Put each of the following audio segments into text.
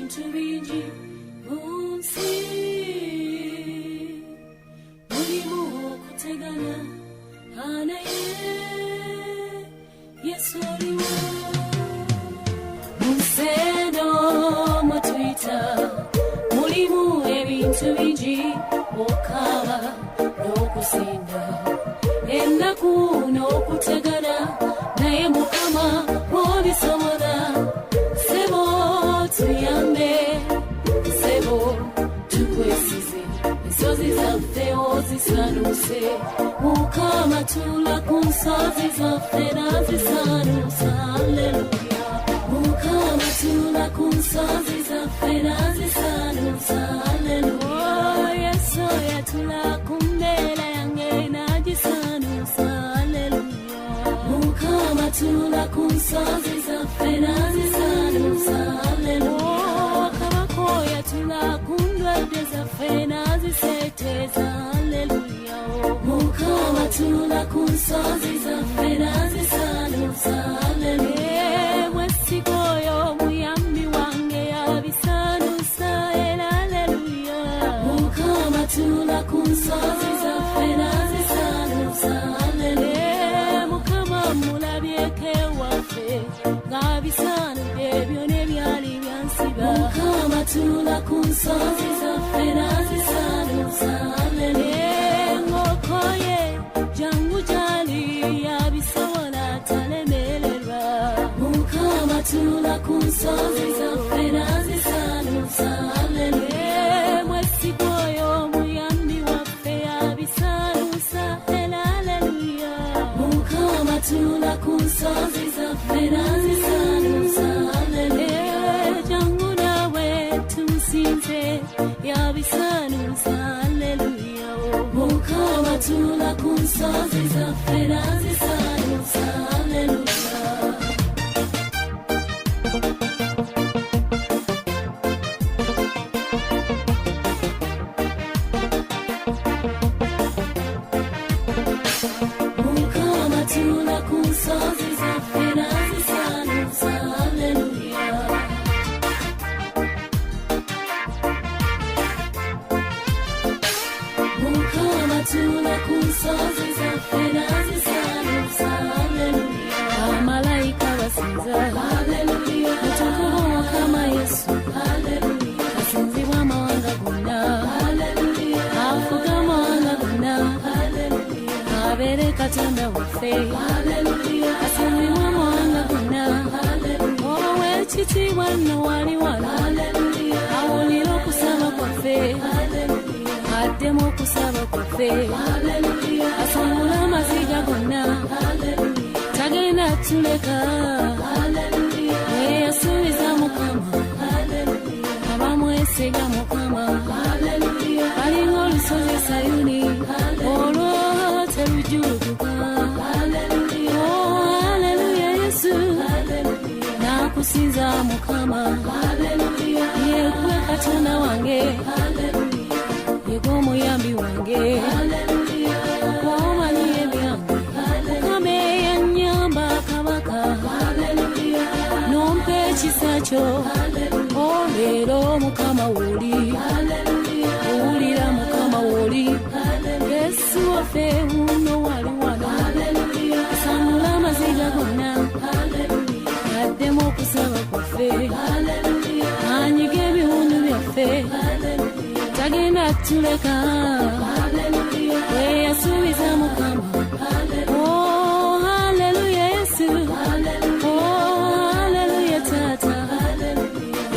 ebintu bingi munsi mulimu okutegana anaye Yesu oliwo munseno mutwita mulimu ebintu bingi okaba n'okusinda ennaku n'okutegana naye Mukama bw'obisobola sebo tuyambe sebo tukwesize ensozi zaffe ozisanuse Mukama tula ku nsozi zaffe nazisanusa Alleluya Mukama tula ku nsozi zaffe nazisanusa Alleluya Yesu yatula ku mbeera yange nagisanusa Alleluya Mukama tula ku nsozi zaffe nazisanusa Alleluya Kabako yatula ku ndwadde zaffe naziseeteeza Alleluya Mukama tula ku nsozi zaffe nazisanusa Alleluya mwesiga oyo muyambi wange yabisanusa era Alleluya Mukama tula ku nsozi zaffe nazisanusa Alleluya Mukama mulabyeko ewaffe ng'abisanudde byonna ebyali byansiba Mukama tula ku nsozi zaffe nazisanusa Alleluya ngoko ye jangu gyali yabisobola talemererwa Mukama tula ku nsozi zaffe nazisanusa Alleluya mwesiga oyo muyambi waffe yabisanusa era Alleluya Mukama tula ku nsozi zaffe nazisanusa Alleluya jangu nawe tumusinze yabisanusa Alleluya Mukama tula ku nsozi zaffe nazisanusa Alleluya Mukama tula ku nsozi zaffe nazisanusa Alleluya Mukama tula ku nsozi zaffe nazisanusa Alleluya Abamalayika basinza Alleluya mutukuvu Mukama Yesu Alleluya asinzibwa amawanga gonna Alleluya afuga amawanga gonna Alleluya abeere Katonda waffe Alleluya asinzibwa amawanga gonna Alleluya ow'ekitiibwa nno wali wano Alleluya awulira okusaba kwaffe Alleluya addemu okusaba kwaffe Alleluya asangula amaziga gonna Alleluya tagenda tuleka Alleluya yeyasuubiza Mukama Alleluya abamwesiga Mukama Alleluya balinga olusozi Sayuni olwo terujulukuka Alleluya Alleluya Yesu Alleluya nakusinza Mukama Alleluya yegwe Katonda wange Alleluya yegwe omuyambi wange Alleluya omanyi ebyange Mukama eyanyamba kabaka Alleluya nompa ekisa kyo oleero Mukama woli Alleluya owulira Mukama woli Yesu waffe wuno wali wano Alleluya asangula amaziga gonna Alleluya addemu okusaba kwaffe Alleluya anyiga ebiwundu byaffe Alleluya tagenda tuleka Alleluya weyasuubiza Mukama oh Alleluya Yesu oh Alleluya Taata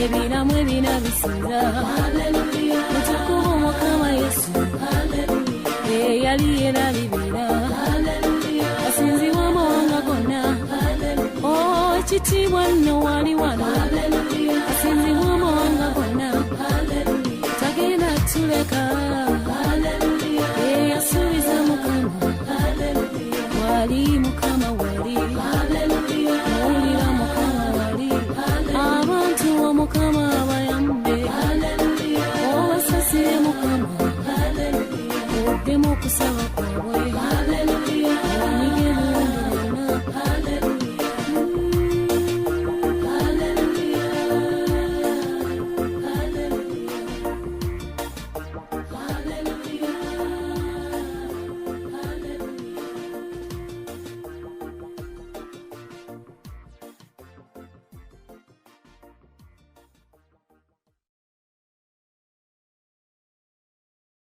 ebiramu ebina bisinza mutukuvu Mukama Yesu eyali era libeera asinzibwa amawanga gonna oh ekitiibwa nno wali wano asinzibwa amawanga gonna tagenda tuleka eyasuubiza Mukama wali Mukama